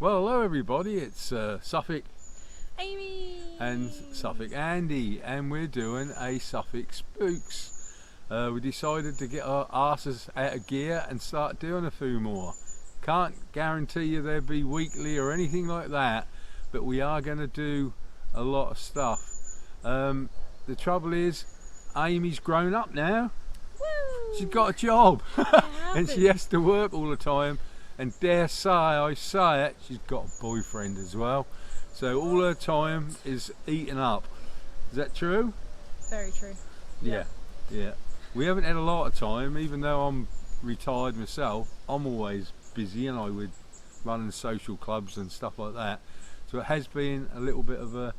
Well, hello everybody, it's Suffolk Amy and Suffolk Andy, and we're doing a Suffolk Spooks. We decided to get our asses out of gear and start doing a few more. Can't guarantee you they'll be weekly or anything like that, but we are going to do a lot of stuff. The trouble is, Amy's grown up now. Woo! She's got a job and she has to work all the time, and dare say I say it, she's got a boyfriend as well, so all her time is eaten up. Is that true? Very true. Yeah. We haven't had a lot of time, even though I'm retired myself. I'm always busy and I would run social clubs and stuff like that, so it has been a little bit of a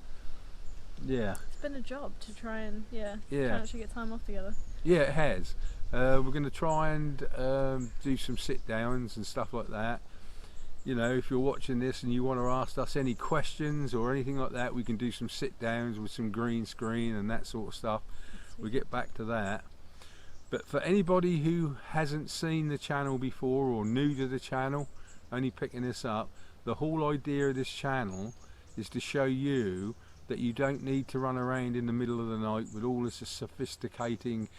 It's been a job to try and try and actually get time off together. Yeah, it has. We're going to try and do some sit downs and stuff like that. You know, if you're watching this and you want to ask us any questions or anything like that, we can do some sit downs with some green screen and that sort of stuff. We'll get back to that. But for anybody who hasn't seen the channel before or new to the channel, only picking this up, the whole idea of this channel is to show you that you don't need to run around in the middle of the night with all this sophisticating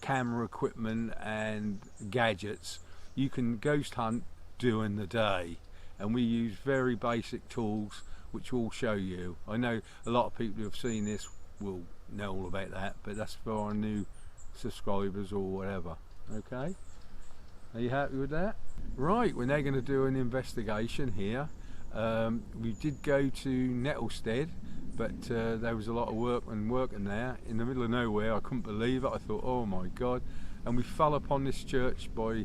camera equipment and gadgets. You can ghost hunt during the day, and we use very basic tools which we'll show you. I know a lot of people who have seen this will know all about that, but that's for our new subscribers or whatever. Okay, are you happy with that? Right, we're now going to do an investigation here. We did go to Nettlestead, but there was a lot of workmen working there in the middle of nowhere. I couldn't believe it. I thought, oh my god. And we fell upon this church by,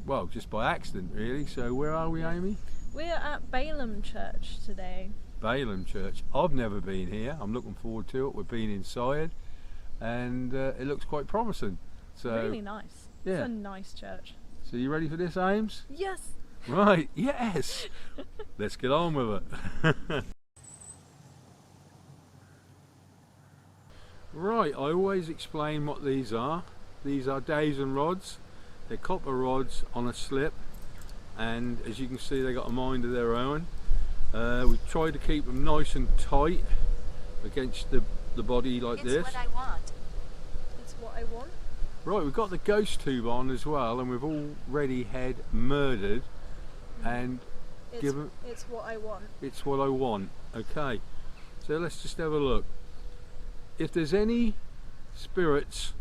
well, just by accident really. So where are we, Amy? We are at Baylham Church today. Baylham Church. I've never been here. I'm looking forward to it. We've been inside and it looks quite promising. So really nice. Yeah. It's a nice church. So you ready for this, Ames? Yes. Right, yes. Let's get on with it. Right, I always explain what these are. These are dowsing rods. They're copper rods on a slip, and as you can see they got a mind of their own. We try to keep them nice and tight against the body like this. It's what I want. It's what I want. Right, we've got the ghost tube on as well, and we've already had murdered. And it's what I want. It's what I want. Okay, so let's just have a look. If there's any spirits,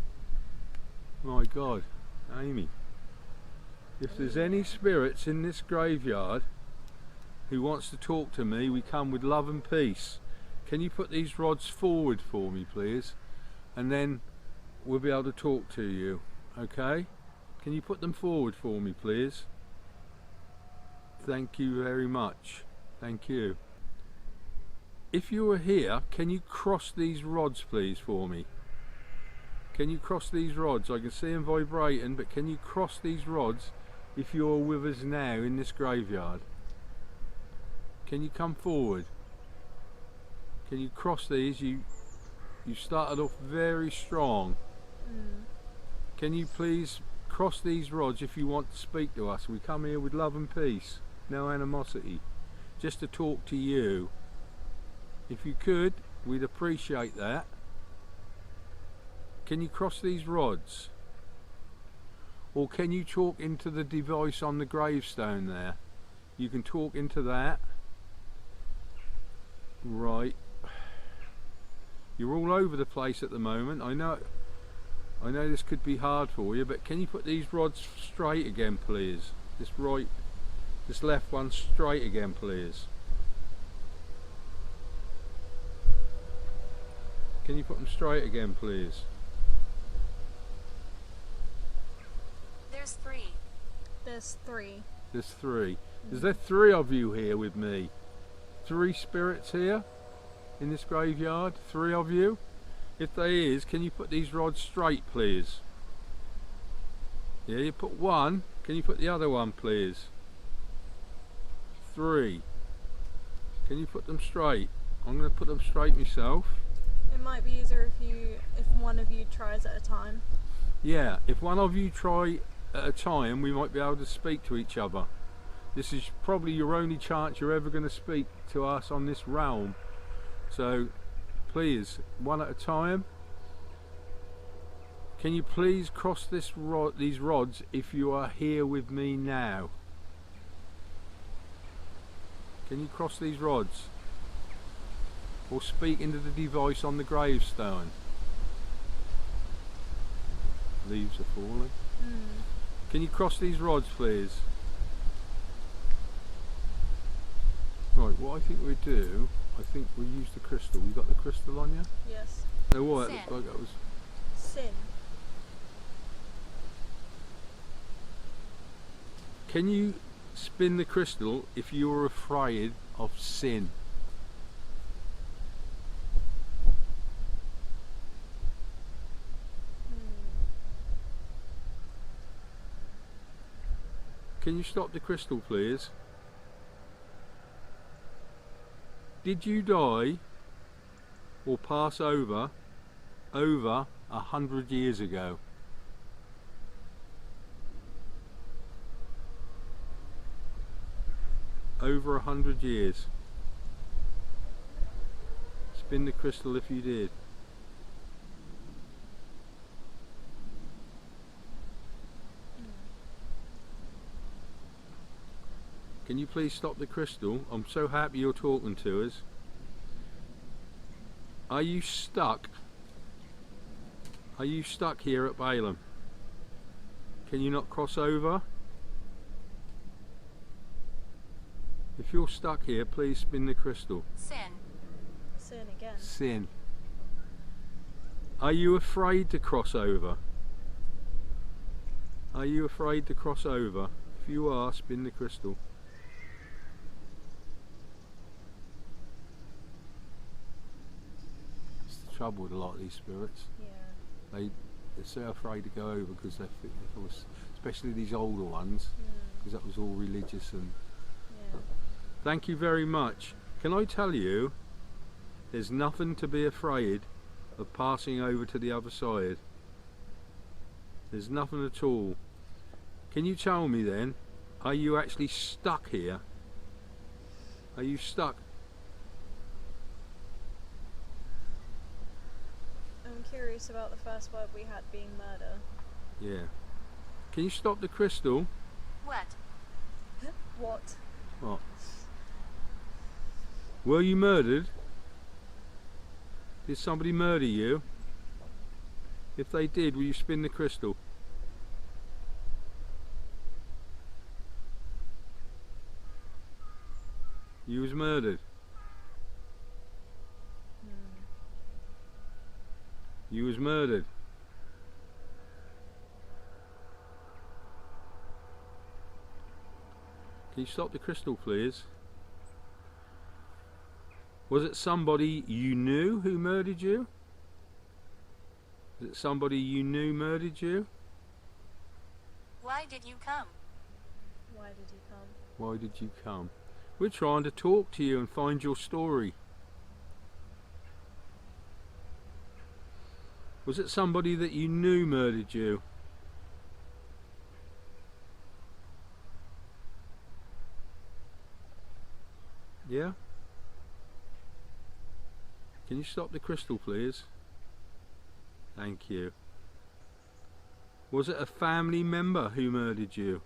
my god, Amy, if there's any spirits in this graveyard who wants to talk to me, we come with love and peace. Can you put these rods forward for me, please, and then we'll be able to talk to you. Okay, can you put them forward for me, please? Thank you very much. Thank you. If you were here, can you cross these rods please for me? Can you cross these rods? I can see them vibrating, but can you cross these rods if you're with us now in this graveyard? Can you come forward? Can you cross these? You started off very strong. Can you please cross these rods if you want to speak to us? We come here with love and peace. No animosity, just to talk to you. If you could, we'd appreciate that. Can you cross these rods? Or can you talk into the device on the gravestone there? You can talk into that. Right. You're all over the place at the moment. I know this could be hard for you, but can you put these rods straight again please? This left one straight again please. Can you put them straight again please? There's three. There's three. There's three. Is there three of you here with me? Three spirits here in this graveyard? Three of you? If there is, can you put these rods straight please? Yeah, you put one. Can you put the other one please? Three. Can you put them straight? I'm going to put them straight myself. It might be easier if one of you tries at a time. Yeah, if one of you try at a time, we might be able to speak to each other. This is probably your only chance you're ever going to speak to us on this realm. So please, one at a time, can you please cross these rods if you are here with me now? Can you cross these rods? Or speak into the device on the gravestone? Leaves are falling. Can you cross these rods, please? Right, what I think we do, I think we use the crystal. You got the crystal on you? Yes. No, what? It looked like that was... Sin. Can you spin the crystal if you are afraid of sin? Can you stop the crystal, please? Did you die or pass over 100 years ago? Over 100 years. Spin the crystal if you did. Can you please stop the crystal? I'm so happy you're talking to us. Are you stuck? Are you stuck here at Baylham? Can you not cross over? If you're stuck here, please spin the crystal. Sin. Sin again. Sin. Are you afraid to cross over? Are you afraid to cross over? If you are, spin the crystal. It's the trouble with a lot of these spirits. Yeah. They're so afraid to go over because they feel, especially these older ones, because that was all religious and. Yeah. Thank you very much. Can I tell you, there's nothing to be afraid of passing over to the other side. There's nothing at all. Can you tell me then, are you actually stuck here? Are you stuck? I'm curious about the first word we had being murder. Yeah. Can you stop the crystal? What? What? What? Were you murdered? Did somebody murder you? If they did, will you spin the crystal? You was murdered. You was murdered. Can you stop the crystal, please? Was it somebody you knew who murdered you? Was it somebody you knew murdered you? Why did you come? Why did you come? Why did you come? We're trying to talk to you and find your story. Was it somebody that you knew murdered you? Yeah? Can you stop the crystal, please? Thank you. Was it a family member who murdered you?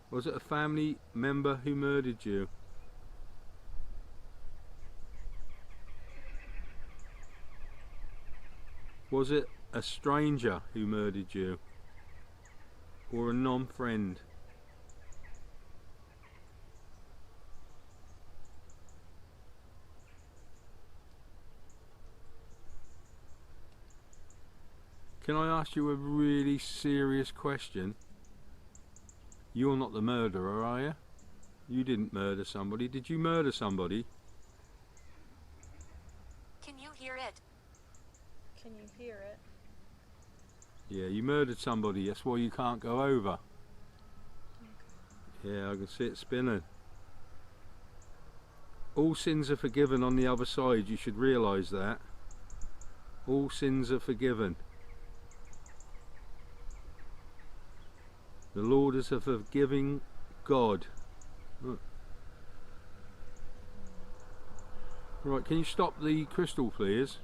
Was it a family member who murdered you? Was it a stranger who murdered you? Or a non-friend? Can I ask you a really serious question? You're not the murderer, are you? You didn't murder somebody. Did you murder somebody? Can you hear it? Can you hear it? Yeah, you murdered somebody. That's why you can't go over. Okay. Yeah, I can see it spinning. All sins are forgiven on the other side. You should realise that. All sins are forgiven. The Lord is a forgiving God. Look. Right, can you stop the crystal, please?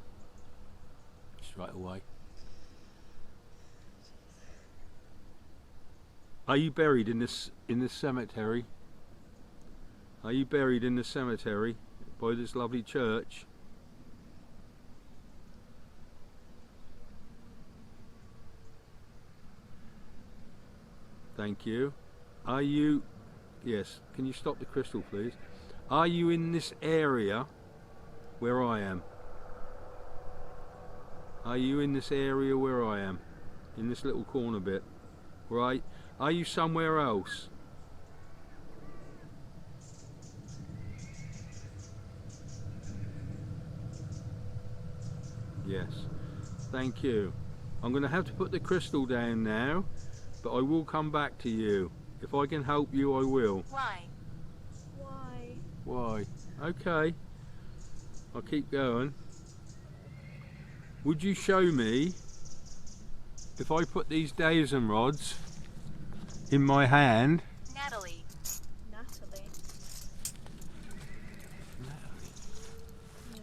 Straight away. Are you buried in this cemetery? Are you buried in the cemetery by this lovely church? Thank you. Are you... Yes, can you stop the crystal, please? Are you in this area where I am? Are you in this area where I am? In this little corner bit? Right? Are you somewhere else? Yes. Thank you. I'm going to have to put the crystal down now, but I will come back to you. If I can help you, I will. Why? Why? Okay. I'll keep going. Would you show me if I put these dowsing rods in my hand? Natalie. Yeah.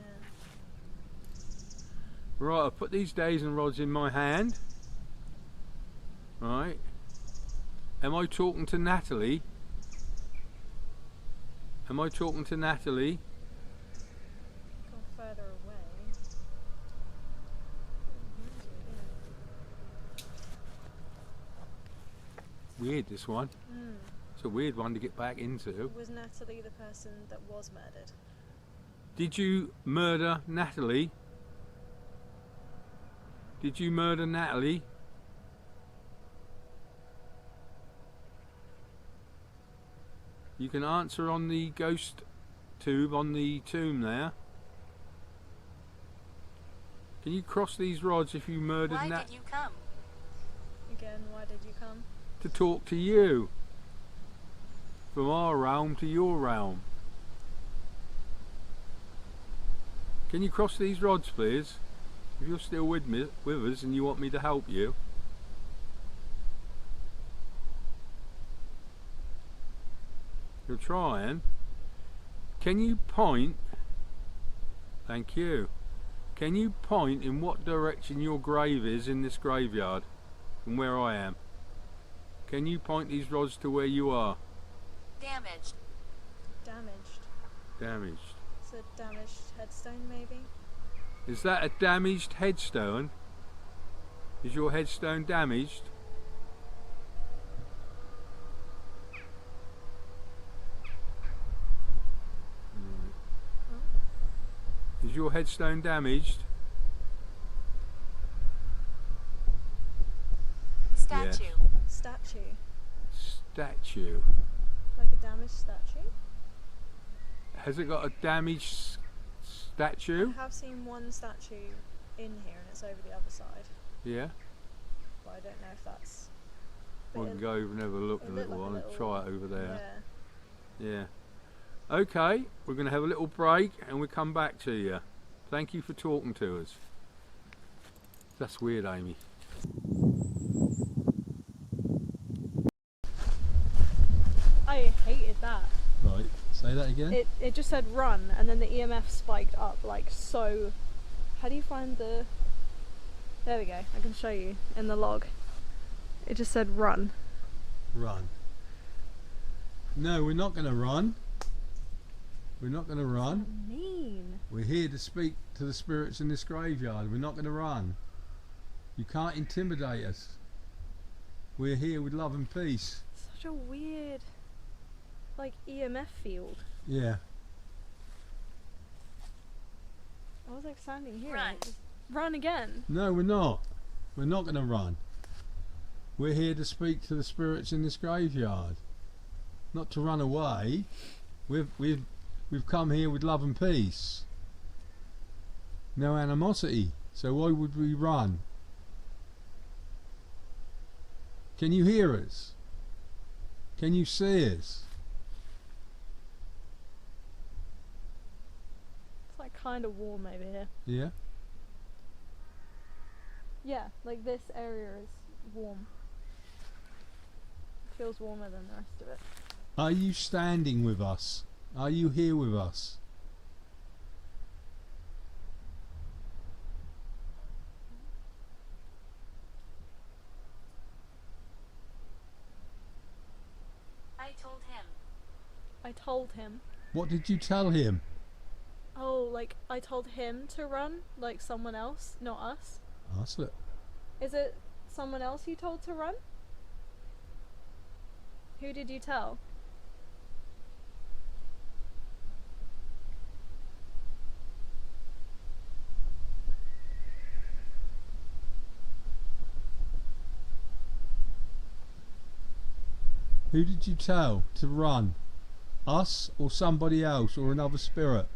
Right, I put these dowsing rods in my hand. Right. Am I talking to Natalie? Am I talking to Natalie? Go further away. Weird, this one. It's a weird one to get back into. Was Natalie the person that was murdered? Did you murder Natalie? Did you murder Natalie? You can answer on the ghost tube on the tomb there. Can you cross these rods if you murdered Natalie? Why did you come? Again, why did you come? To talk to you. From our realm to your realm. Can you cross these rods, please? If you're still with us and you want me to help you. You're trying. Can you point? Thank you. Can you point in what direction your grave is in this graveyard from where I am? Can you point these rods to where you are? Damaged. Damaged. It's a damaged headstone, maybe? Is that a damaged headstone? Is your headstone damaged? Is your headstone damaged? Statue. Yes. Statue. Like a damaged statue? Has it got a damaged statue? I have seen one statue in here and it's over the other side. Yeah. But I don't know if that's... We can go over and have a look a little while and try it over there. Yeah. Yeah. Okay, we're going to have a little break and we'll come back to you. Thank you for talking to us. That's weird, Amy. I hated that. Right, say that again. It just said run and then the EMF spiked up like so. How do you find the... There we go, I can show you in the log. It just said run. Run. No, we're not going to run. We're not going to run. What do you mean? We're here to speak to the spirits in this graveyard. We're not going to run. You can't intimidate us. We're here with love and peace. Such a weird, like, EMF field. Yeah. I was like standing here. Run. Run again. No, we're not. We're not going to run. We're here to speak to the spirits in this graveyard. Not to run away. We've come here with love and peace. No animosity. So why would we run? Can you hear us? Can you see us? It's like kind of warm over here. Yeah? Yeah, like this area is warm. It feels warmer than the rest of it. Are you standing with us? Are you here with us? I told him. I told him. What did you tell him? Oh, like I told him to run, like someone else, not us. That's it. Is it someone else you told to run? Who did you tell? Who did you tell to run? Us or somebody else or another spirit?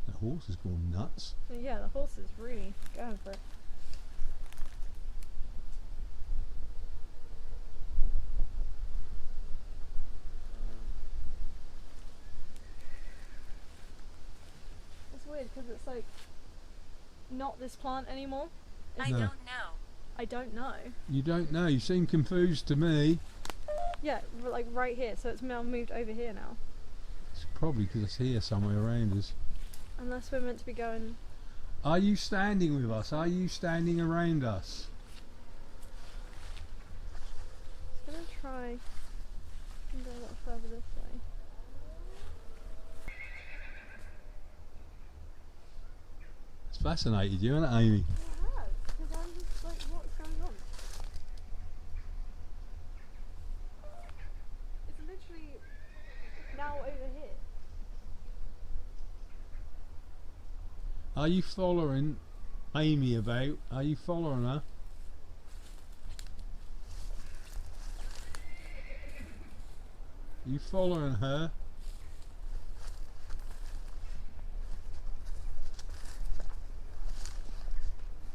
The horse is going nuts. Yeah, the horse is really going for it. It's weird because it's like not this plant anymore. I No. don't know. I don't know. You don't know. You seem confused to me. Yeah, like right here. So it's now moved over here now. It's probably because it's here somewhere around us. Unless we're meant to be going. Are you standing with us? Are you standing around us? I'm gonna try and go a little further this way. It's fascinated you, hasn't it, Amy? It has, because I'm just like, what's going on? It's literally now over here. Are you following Amy about? Are you following her? Are you following her?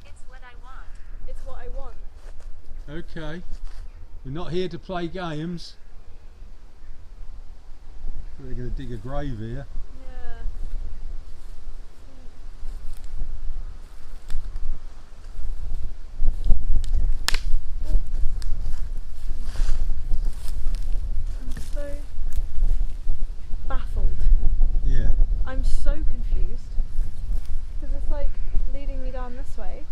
It's what I want. It's what I want. Okay. We're not here to play games. They're going to dig a grave here. Yeah. I'm so baffled. Yeah. I'm so confused. Because it's like leading me down this way.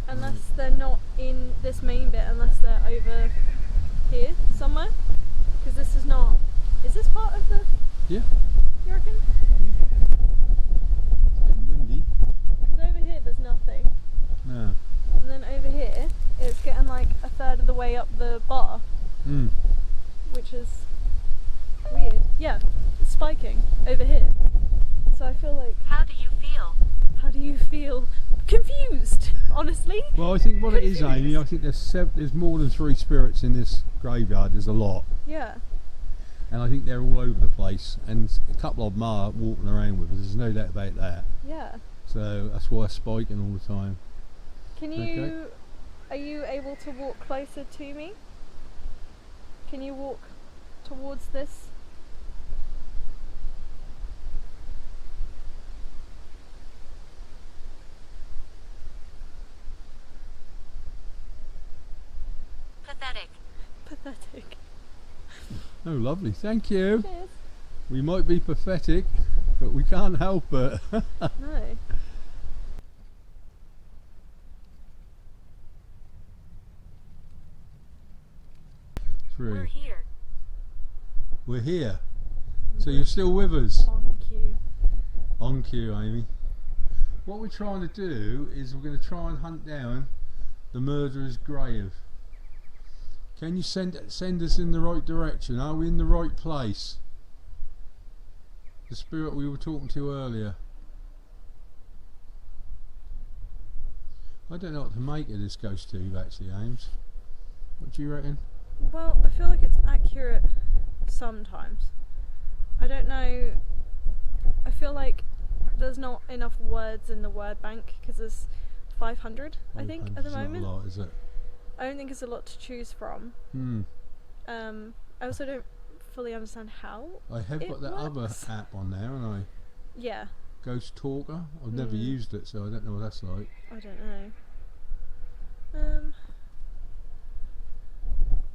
Unless they're not in this main bit, unless they're over here somewhere. Because this is not. Is this part of the. Yeah. You reckon? It's getting windy. Because over here there's nothing. No. And then over here it's getting like a third of the way up the bar. Hmm. Which is weird. Yeah, it's spiking over here. So I feel like. How do you feel? How do you feel? Confused, honestly. Well, I think what it is, Amy, I think there's more than 3 spirits in this graveyard. There's a lot. Yeah. And I think they're all over the place. And a couple of them are walking around with us. There's no doubt about that. Yeah. So that's why it's spiking all the time. Can you. Are you able to walk closer to me? Can you walk towards this? Pathetic. Pathetic. Oh, lovely. Thank you. Cheers. We might be pathetic, but we can't help it. No. We're here. We're here. So you're still with us? On cue. On cue, Amy. What we're trying to do is we're going to try and hunt down the murderer's grave. Can you send us in the right direction? Are we in the right place? The spirit we were talking to earlier. I don't know what to make of this ghost tube actually, Ames. What do you reckon? Well, I feel like it's accurate sometimes. I don't know. I feel like there's not enough words in the word bank because there's 500, I think, at the 500's moment. Not a lot, is it? I don't think it's a lot to choose from. Hmm. I also don't fully understand how. I have It got that other works. app on there, haven't I? Yeah, Ghost Talker. I've never Mm. used it, so I don't know what that's like. I don't know.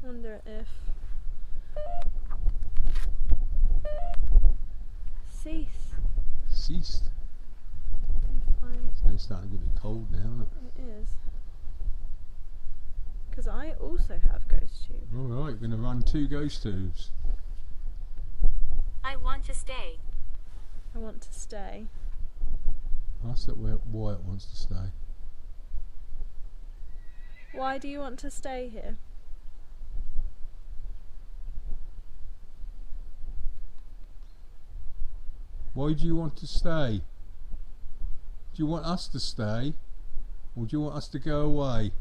I wonder if cease. Ceased. If I It's starting to get a bit cold now, isn't it? it is. Because I also have ghost tube. Alright, we're going to run 2 ghost tubes. I want to stay. I want to stay. Ask that where Wyatt wants to stay. Why do you want to stay here? Why do you want to stay? Do you want us to stay? Or do you want us to go away?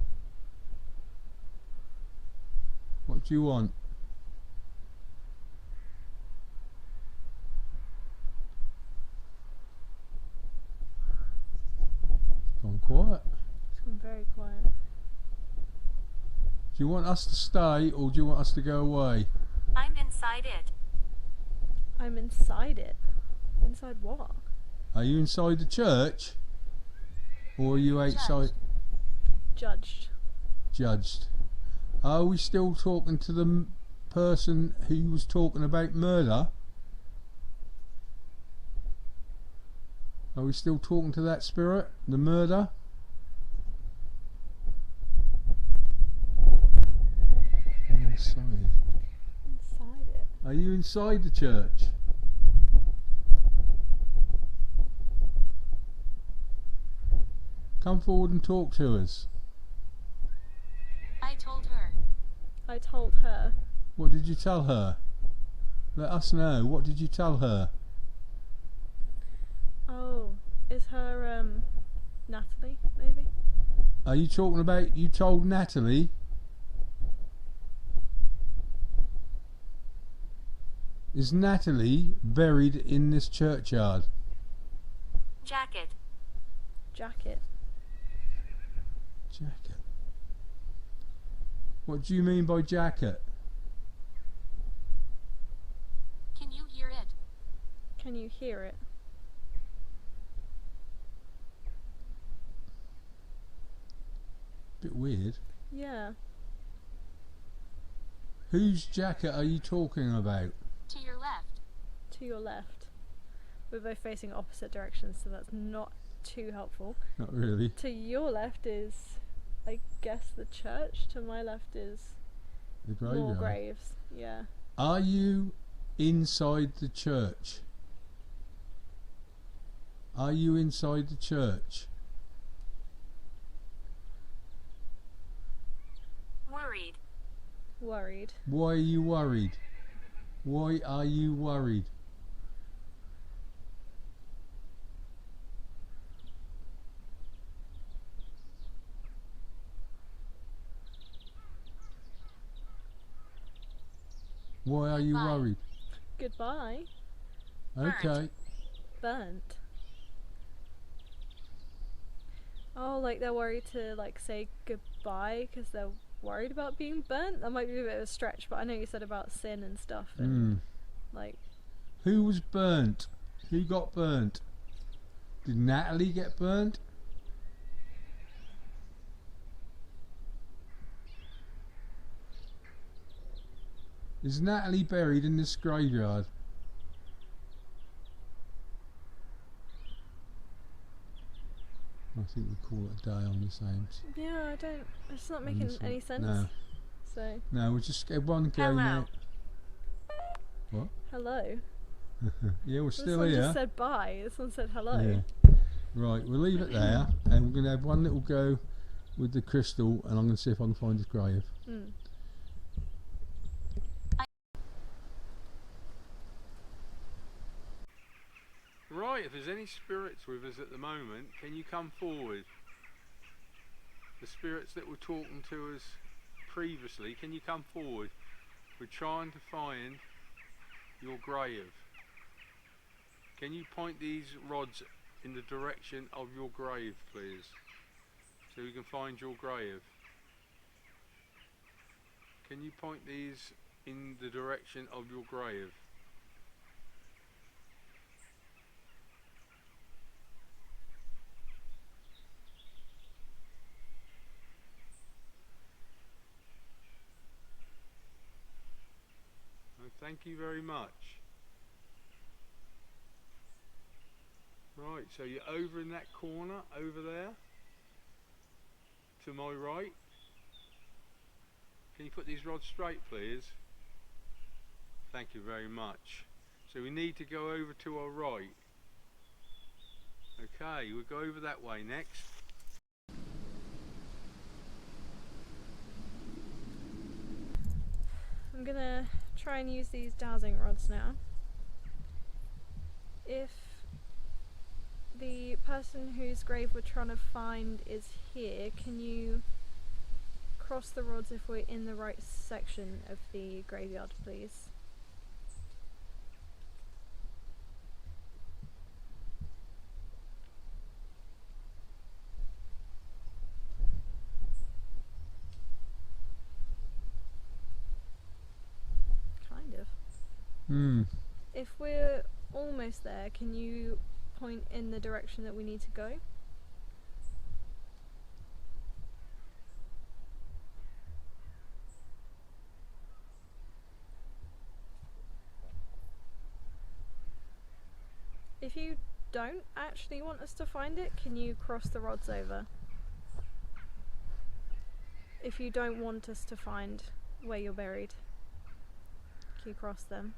What do you want? It's gone quiet. It's gone very quiet. Do you want us to stay or do you want us to go away? I'm inside it. I'm inside it. Inside what? Are you inside the church? Or are you outside? Judged. Judged. Are we still talking to the person who was talking about murder? Are we still talking to that spirit? The murder? Inside. Inside it. Are you inside the church? Come forward and talk to us. I told her. I told her. What did you tell her? Let us know. What did you tell her? Oh, is her Natalie maybe? Are you talking about you told Natalie? Is Natalie buried in this churchyard? Jacket. Jacket. Jacket. What do you mean by jacket? Can you hear it? Can you hear it? Bit weird. Yeah. Whose jacket are you talking about? To your left. To your left. We're both facing opposite directions, so that's not too helpful. Not really. To your left is, I guess, the church. To my left is The more graveyard. graves. Yeah. Are you inside the church? Are you inside the church? Worried. Worried. Why are you worried? Why are you worried? Why are you Goodbye. worried? Goodbye. Okay. Burnt. Oh, like they're worried to like say goodbye because they're worried about being burnt. That might be a bit of a stretch, but I know you said about sin and stuff, and like Who was burnt? Who got burnt? Did Natalie get burnt? Is Natalie buried in this graveyard? I think we call it a day on this, Ames. yeah, I don't. It's not On making this one. any sense. No, So no, we'll just get one go Hello. now. What? hello. Yeah, we're This still one here. just said bye. This one said hello. Yeah. Right, we'll leave it there, and we're going to have one little go with the crystal, and I'm going to see if I can find his grave. Mm. Right, if there's any spirits with us at the moment, can you come forward? The spirits that were talking to us previously, can you come forward? We're trying to find your grave. Can you point these rods in the direction of your grave, please? So we can find your grave. Can you point these in the direction of your grave? Thank you very much. Right, so you're over in that corner over there to my right. Can you put these rods straight, please? Thank you very much. So we need to go over to our right. Okay, we'll go over that way next. I'm gonna try and use these dowsing rods now. If the person whose grave we're trying to find is here, can you cross the rods if we're in the right section of the graveyard, please? Kind of. If we're almost there, can you point in the direction that we need to go? If you don't actually want us to find it, can you cross the rods over? If you don't want us to find where you're buried, can you cross them?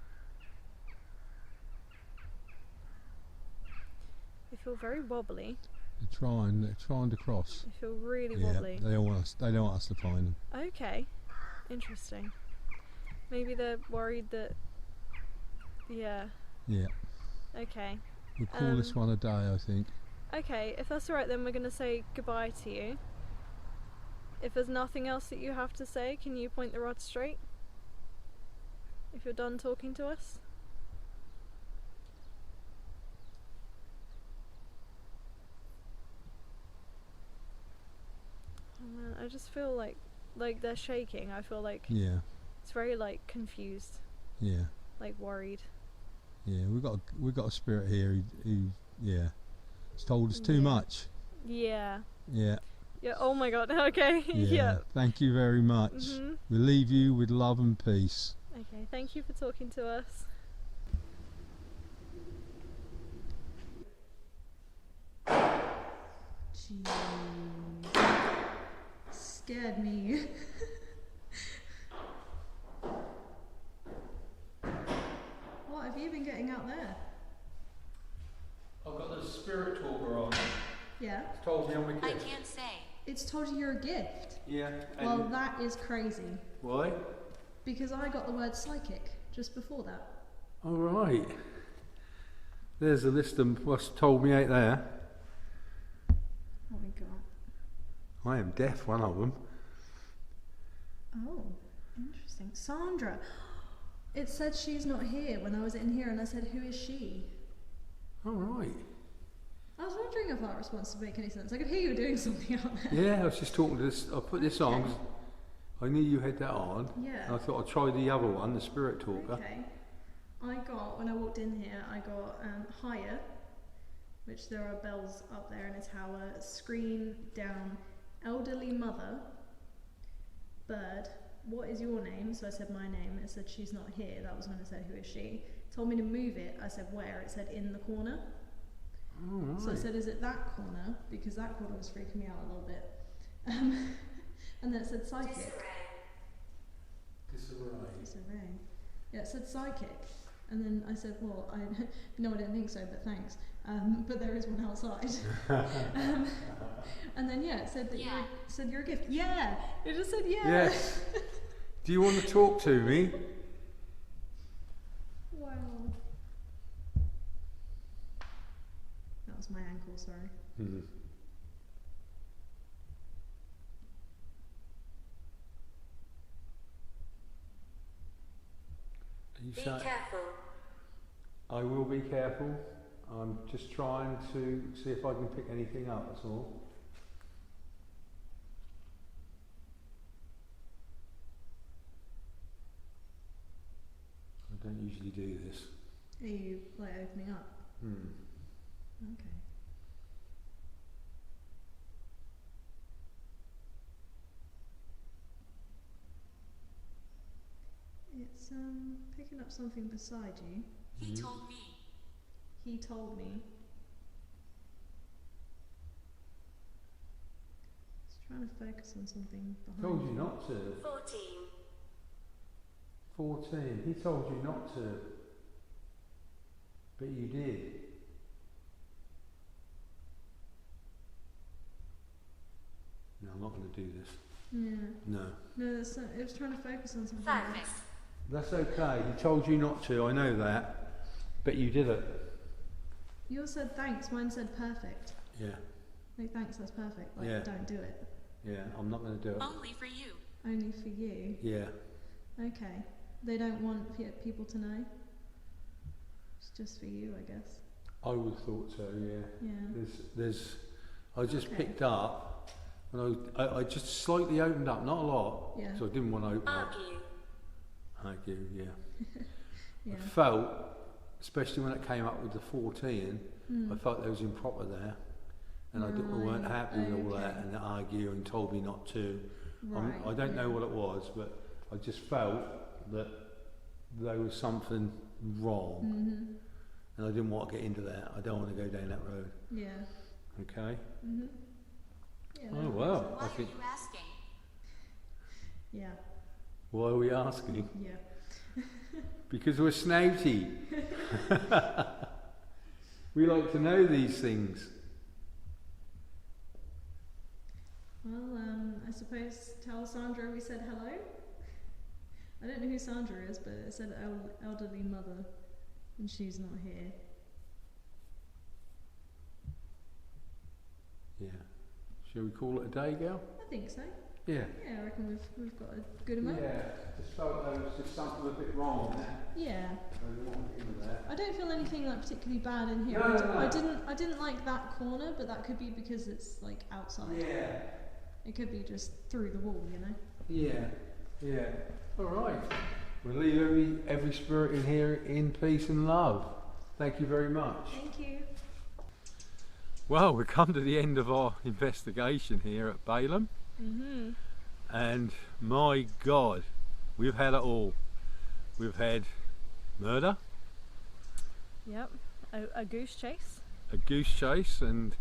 They feel very wobbly. They're trying to cross. They feel really Yeah, wobbly. they don't want us to find them. Okay, interesting. Maybe they're worried that. Yeah. Yeah. Okay. We'll call this one a day, I think. Okay, if that's alright, then we're gonna say goodbye to you. If there's nothing else that you have to say, can you point the rod straight? If you're done talking to us? Oh man, I just feel like they're shaking. I feel like it's very like confused. Yeah. Like worried. Yeah, we've got a spirit here who it's told us too much. Yeah. Yeah. Yeah. Oh my god. Okay. Yeah. Thank you very much. We leave you with love and peace. Okay. Thank you for talking to us. Jeez. Scared me. What have you been getting out there? I've got the spirit talker on. Yeah. It's told me I'm a gift. I can't say. It's told you you're a gift. Yeah. Well, that is crazy. Why? Because I got the word psychic just before that. All right. There's a list of what's told me out there. What we got? I am deaf, one of them. Oh, interesting. Sandra. It said she's not here when I was in here, and I said, who is she? All right. I was wondering if that response would make any sense. I could hear you doing something out there. Yeah, I was just talking to this. I put this on 'cause I knew you had that on. Yeah. And I thought I'd try the other one, the spirit talker. Okay. When I walked in here, I got higher, which there are bells up there in a tower, screen down, elderly mother, bird, what is your name? So I said my name, it said she's not here, that was when it said who is she. Told me to move it, I said where, it said in the corner. All right. So I said, is it that corner? Because that corner was freaking me out a little bit. And then it said psychic. Disarray. Yeah, it said psychic. And then I said, well, no, I didn't think so, but thanks. But there is one outside. And then it said that you're a gift. Yeah, it just said yeah. Yes. Do you want to talk to me? Wow. That was my ankle, sorry. Mm-hmm. Be careful. I will be careful. I'm just trying to see if I can pick anything up, that's all. I don't usually do this. Are you like opening up? Okay. It's picking up something beside you. He told me. He told me. Just trying to focus on something behind Told you not to. 14. 14. He told you not to. But you did. No, I'm not going to do this. Yeah. No. No, it was trying to focus on something Thanks. else. That's okay. He told you not to, I know that. But you did it. Yours said thanks, mine said perfect. Yeah. Like, thanks, that's perfect. Like, Yeah. don't do it. Yeah, I'm not going to do it. Only for you. Only for you. Yeah. Okay. They don't want people to know? It's just for you, I guess. I would have thought so, yeah. Yeah. There's I just Okay. picked up, and I just slightly opened up, not a lot, Yeah. so I didn't want to open up. Argue. Yeah. Yeah. I felt, especially when it came up with the 14, I felt there was improper there, and I weren't Right, happy with all that, okay. and the argue and told me not to. Right. I don't know yeah. what it was, but I just felt that there was something wrong, Mhm. and I didn't want to get into that. I don't want to go down that road. Yeah. Okay. Mhm. Yeah. Oh no, wow. Why I are think. you asking? Yeah. Why are we asking? Yeah. Because we're snouty. We like to know these things. Well, I suppose tell Sandra we said hello. I don't know who Sandra is, but it said elderly mother, and she's not here. Yeah. Shall we call it a day, girl? I think so. Yeah. Yeah, I reckon we've got a good amount. Yeah. Just felt there was just something a bit wrong there. Yeah. I didn't want to get into that. I don't feel anything like particularly bad in here. No, no. I didn't like that corner, but that could be because it's like outside. Yeah. It could be just through the wall, you know. Yeah. Yeah. All right. We'll leave every spirit in here in peace and love. Thank you very much. Thank you. Well, we've come to the end of our investigation here at Baylham, Mhm. and my God, we've had it all. We've had murder, Yep. A goose chase. a goose chase, and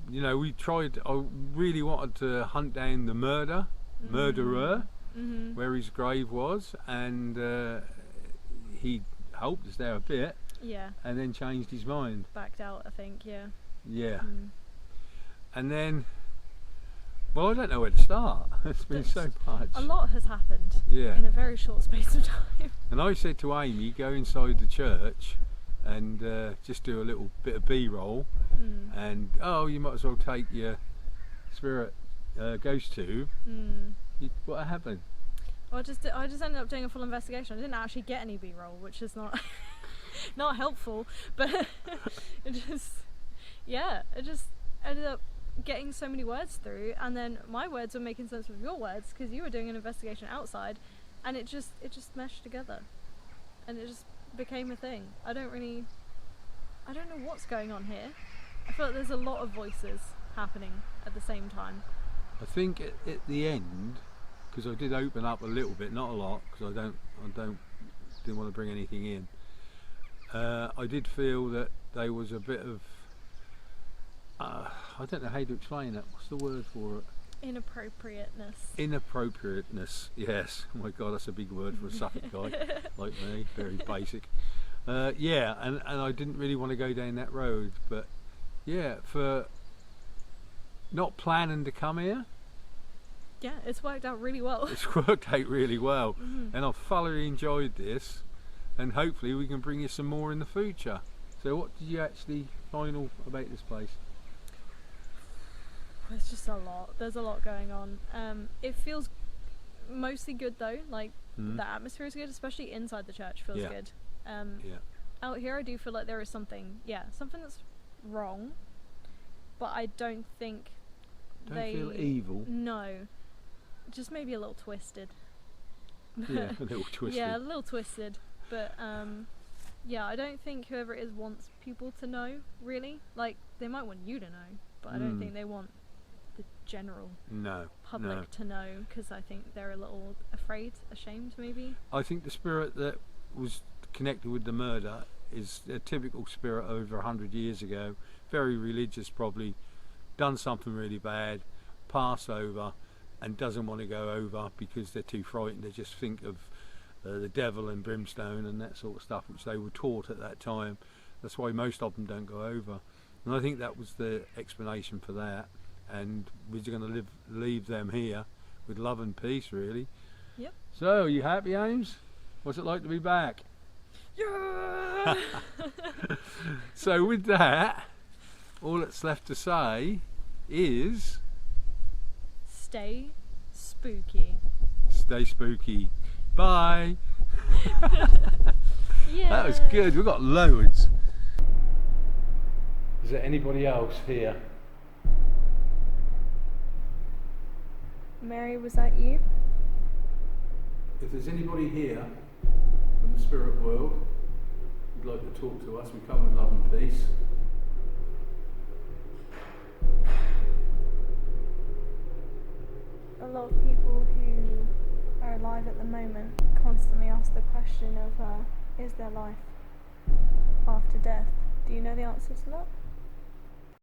you know, I really wanted to hunt down the murderer, Mhm. where his grave was, and he helped us there a bit, Yeah. and then changed his mind. Backed out, I think. Yeah. Yeah. Mm. And then, well, I don't know where to start. It's been so much. A lot has happened Yeah. in a very short space of time. And I said to Amy, go inside the church and just do a little bit of B-roll, Mm. and you might as well take your spirit ghost tube. Mm. What happened? Well, I just ended up doing a full investigation. I didn't actually get any B-roll, which is not not helpful. But it just ended up getting so many words through, and then my words were making sense with your words because you were doing an investigation outside, and it just meshed together, and it just became a thing. I don't know what's going on here. I feel like there's a lot of voices happening at the same time. I think at the end, because I did open up a little bit, not a lot, because I didn't want to bring anything in. I did feel that there was a bit of I don't know how to explain it. What's the word for it? Inappropriateness. Inappropriateness. Yes. Oh my God, that's a big word for a Suffolk guy like me. Very basic. Yeah, and I didn't really want to go down that road, but yeah, for not planning to come here, Yeah, it's worked out really well. it's worked out really well, Mhm. and I've thoroughly enjoyed this, and hopefully we can bring you some more in the future. So what did you actually find all about this place? It's just a lot. There's a lot going on. It feels mostly good though. Like Mm. the atmosphere is good, especially inside the church feels Yeah. good. Yeah. Out here, I do feel like there is something that's wrong, but I don't think Don't they feel evil. No, just maybe a little twisted. Yeah, a little twisted. Yeah, a little twisted, but yeah, I don't think whoever it is wants people to know. Really, like they might want you to know, but I don't Mm. think they want the general No. public No. to know, because I think they're a little afraid, ashamed maybe. I think the spirit that was connected with the murder is a typical spirit over 100 years ago, very religious probably, done something really bad, passed over, and doesn't want to go over because they're too frightened. They just think of the devil and brimstone and that sort of stuff, which they were taught at that time. That's why most of them don't go over. And I think that was the explanation for that. And we're just going to leave them here with love and peace, really. Yep. So, are you happy, Ames? What's it like to be back? Yeah. So with that, all that's left to say is Stay spooky. stay spooky. Bye. Yeah. That was good. We've got loads. Is there anybody else here? Mary, was that you? If there's anybody here from the spirit world who'd like to talk to us, we come with love and peace. A lot of people who are alive at the moment constantly ask the question of, is there life after death? Do you know the answer to that?